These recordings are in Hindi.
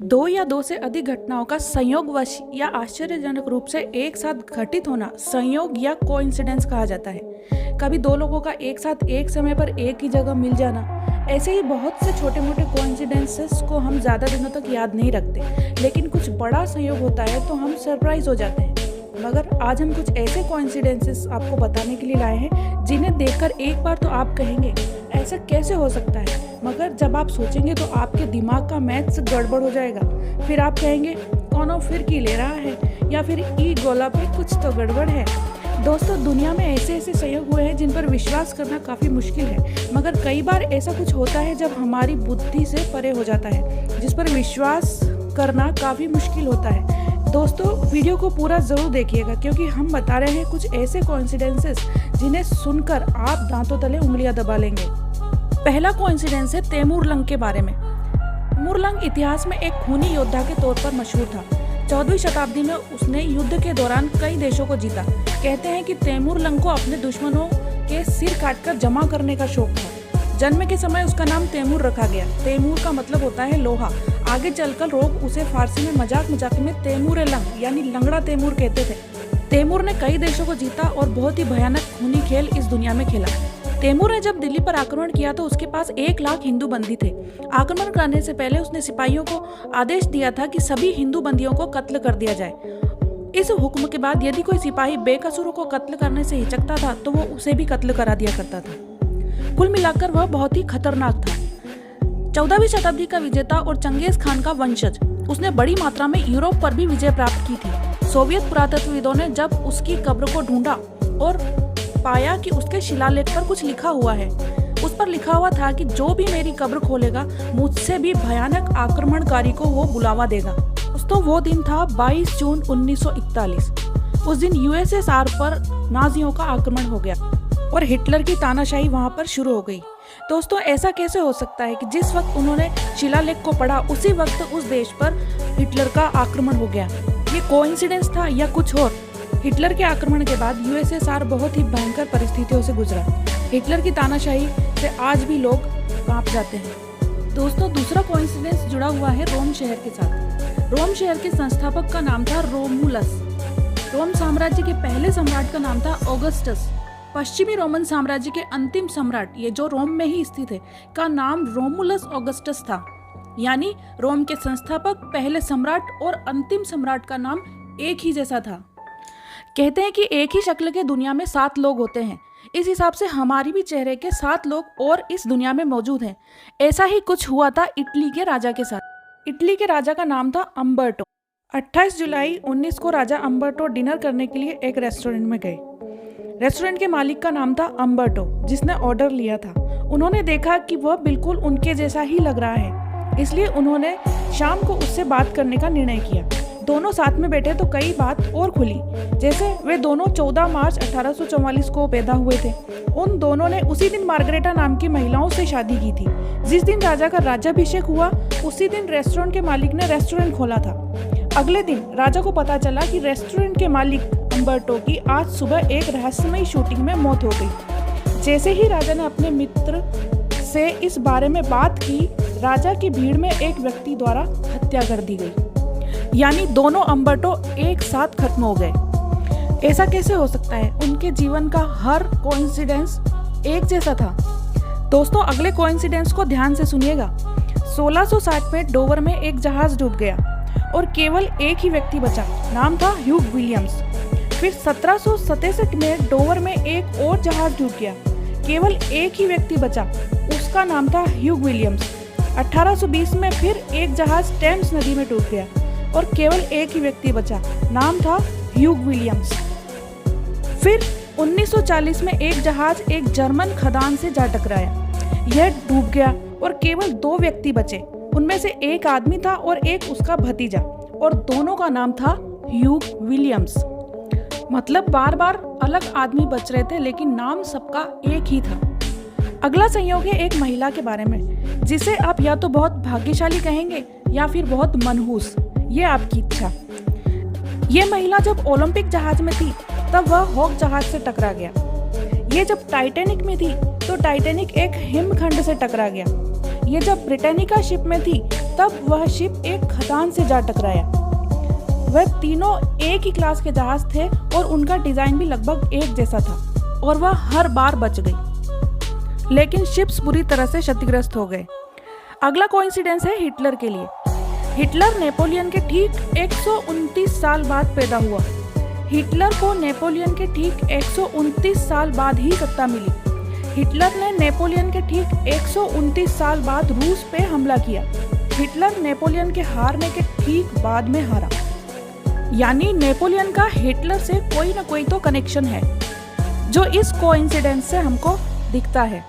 दो या दो से अधिक घटनाओं का संयोगवश या आश्चर्यजनक रूप से एक साथ घटित होना संयोग या कोइंसिडेंस कहा जाता है। कभी दो लोगों का एक साथ एक समय पर एक ही जगह मिल जाना। ऐसे ही बहुत से छोटे मोटे कोइंसिडेंसेस को हम ज़्यादा दिनों तक याद नहीं रखते, लेकिन कुछ बड़ा संयोग होता है तो हम सरप्राइज हो जाते हैं। मगर आज हम कुछ ऐसे कोइंसिडेंसेस आपको बताने के लिए लाए हैं जिन्हें देखकर एक बार तो आप कहेंगे ऐसा कैसे हो सकता है, मगर जब आप सोचेंगे तो आपके दिमाग का मैथ्स गड़बड़ हो जाएगा। फिर आप कहेंगे कौनो फिर की ले रहा है, या फिर ई गोला पे कुछ तो गड़बड़ है। दोस्तों, दुनिया में ऐसे ऐसे संयोग हुए हैं जिन पर विश्वास करना काफ़ी मुश्किल है, मगर कई बार ऐसा कुछ होता है जब हमारी बुद्धि से परे हो जाता है, जिस पर विश्वास करना काफ़ी मुश्किल होता है। दोस्तों, वीडियो को पूरा ज़रूर देखिएगा, क्योंकि हम बता रहे हैं कुछ ऐसे कोइंसिडेंसेस जिन्हें सुनकर आप दांतों तले उंगलियां दबा लेंगे। पहला कोइंसिडेंस है तैमूर लंग के बारे में। तैमूर लंग इतिहास में एक खूनी योद्धा के तौर पर मशहूर था। 14वीं शताब्दी में उसने युद्ध के दौरान कई देशों को जीता। कहते हैं कि तैमूर लंग को अपने दुश्मनों के सिर काटकर जमा करने का शौक था। जन्म के समय उसका नाम तैमूर रखा गया। तैमूर का मतलब होता है लोहा। आगे चलकर लोग उसे फारसी में मजाक में तैमूर लंग यानी लंगड़ा तैमूर कहते थे। तैमूर ने कई देशों को जीता और बहुत ही भयानक खूनी खेल इस दुनिया में खेला। तैमूर ने जब दिल्ली पर आक्रमण किया तो उसके पास 1 लाख हिंदू बंदी थे। आक्रमण करने से पहले उसने सिपाहियों को आदेश दिया था कि सभी हिंदू बंदियों को कत्ल कर दिया जाए। इस हुक्म के बाद यदि कोई सिपाही बेकसूरों को कत्ल करने से हिचकता था तो वो उसे भी कत्ल करा दिया करता था। कुल मिलाकर वह बहुत ही खतरनाक था। 14वीं शताब्दी का विजेता और चंगेज खान का वंशज, उसने बड़ी मात्रा में यूरोप पर भी विजय प्राप्त की थी। सोवियत पुरातत्वविदों ने जब उसकी कब्र को ढूंढा और पाया कि उसके शिलालेख पर कुछ लिखा हुआ है। उस पर लिखा हुआ था कि जो भी मेरी कब्र खोलेगा मुझसे भी भयानक आक्रमणकारी को वो बुलावा देगा। दोस्तों, वो दिन था 22 जून 1941। उस दिन यूएसएसआर पर नाजियों का आक्रमण हो गया और हिटलर की तानाशाही वहां पर शुरू हो गई। दोस्तों, ऐसा कैसे हो सकता है कि जिस वक्त उन्होंने शिलालेख को पढ़ा उसी वक्त उस देश पर हिटलर का आक्रमण हो गया? ये कोइंसिडेंस था या कुछ और? हिटलर के आक्रमण के बाद यूएसएसआर बहुत ही भयंकर परिस्थितियों से गुजरा। हिटलर की तानाशाही से आज भी लोग कांप जाते हैं। दोस्तों, दूसरा कोइंसिडेंस जुड़ा हुआ है रोम शहर के साथ। रोम शहर के संस्थापक का नाम था रोमुलस। रोम साम्राज्य के पहले सम्राट का नाम था ऑगस्टस। पश्चिमी रोमन साम्राज्य के अंतिम सम्राट, ये जो रोम में ही स्थित है, का नाम रोमुलस ऑगस्टस था। यानी रोम के संस्थापक, पहले सम्राट और अंतिम सम्राट का नाम एक ही जैसा था। कहते हैं कि एक ही शक्ल के दुनिया में 7 लोग होते हैं। इस हिसाब से हमारी भी चेहरे के 7 लोग और इस दुनिया में मौजूद हैं। ऐसा ही कुछ हुआ था इटली के राजा के साथ। इटली के राजा का नाम था अम्बर्टो। 28 जुलाई 19 को राजा अम्बर्टो डिनर करने के लिए एक रेस्टोरेंट में गए। रेस्टोरेंट के मालिक का नाम था अम्बर्टो, जिसने ऑर्डर लिया था। उन्होंने देखा कि वह बिल्कुल उनके जैसा ही लग रहा है, इसलिए उन्होंने शाम को उससे बात करने का निर्णय किया। दोनों साथ में बैठे तो कई बात और खुली, जैसे वे दोनों 14 मार्च 1844 को पैदा हुए थे। उन दोनों ने उसी दिन मार्गरेटा नाम की महिलाओं से शादी की थी। जिस दिन राजा का राज्याभिषेक हुआ उसी दिन रेस्टोरेंट के मालिक ने रेस्टोरेंट खोला था। अगले दिन राजा को पता चला कि रेस्टोरेंट के मालिक अम्बर्टो की आज सुबह एक रहस्यमयी शूटिंग में मौत हो गई। जैसे ही राजा ने अपने मित्र से इस बारे में बात की, राजा की भीड़ में एक व्यक्ति द्वारा हत्या कर दी गई। यानी दोनों अम्बर्टो एक साथ खत्म हो गए। ऐसा कैसे हो सकता है? उनके जीवन का हर कोइंसिडेंस एक जैसा था। दोस्तों, अगले कोइंसिडेंस को ध्यान से सुनिएगा। 1660 में डोवर में एक जहाज डूब गया और केवल एक ही व्यक्ति बचा, नाम था ह्यूग विलियम्स। फिर 1767 में डोवर में एक और जहाज डूब गया, केवल एक ही व्यक्ति बचा, उसका नाम था ह्यूग विलियम्स। 1820 में फिर एक जहाज टेम्स नदी में डूब गया और केवल एक ही व्यक्ति बचा, नाम था ह्यूग विलियम्स। फिर 1940 में एक जहाज एक जर्मन खदान से जा टकराया, यह डूब गया और केवल 2 व्यक्ति बचे। उनमें से एक आदमी था और एक उसका भतीजा, और दोनों का नाम था ह्यूग विलियम्स। मतलब बार बार अलग आदमी बच रहे थे, लेकिन नाम सबका एक ही था। अगला संयोग है एक महिला के बारे में, जिसे आप या तो बहुत भाग्यशाली कहेंगे या फिर बहुत मनहूस, ये आपकी इच्छा। ये महिला जब ओलंपिक जहाज में थी तब वह हॉक जहाज से टकरा गया। ये जब टाइटैनिक में थी तो टाइटैनिक एक हिमखंड से टकरा गया। ये जब ब्रिटानिका शिप में थी तब वह शिप एक खदान से जा टकराया। वह तीनों एक ही क्लास के जहाज थे और उनका डिजाइन भी लगभग एक जैसा था और वह हर बार बच गई, लेकिन शिप्स बुरी तरह से क्षतिग्रस्त हो गए। अगला कोइंसिडेंस है हिटलर के लिए। हिटलर नेपोलियन के ठीक 129 साल बाद पैदा हुआ। हिटलर को नेपोलियन के ठीक 129 साल बाद ही सत्ता मिली। हिटलर ने नेपोलियन के ठीक 129 साल बाद रूस पे हमला किया। हिटलर नेपोलियन के हारने के ठीक बाद में हारा, यानी नेपोलियन का हिटलर से कोई ना कोई तो कनेक्शन है, जो इस कोइंसिडेंस से हमको दिखता है।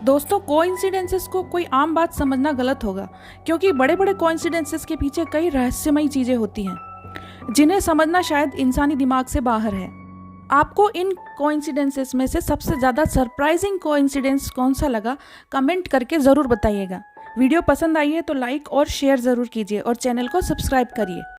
दोस्तों, कोइंसिडेंसेस को कोई आम बात समझना गलत होगा, क्योंकि बड़े बड़े कोइंसिडेंसेस के पीछे कई रहस्यमयी चीजें होती हैं जिन्हें समझना शायद इंसानी दिमाग से बाहर है। आपको इन कोइंसिडेंसेस में से सबसे ज़्यादा सरप्राइजिंग कोइंसिडेंस कौन सा लगा, कमेंट करके ज़रूर बताइएगा। वीडियो पसंद आई है तो लाइक और शेयर ज़रूर कीजिए और चैनल को सब्सक्राइब करिए।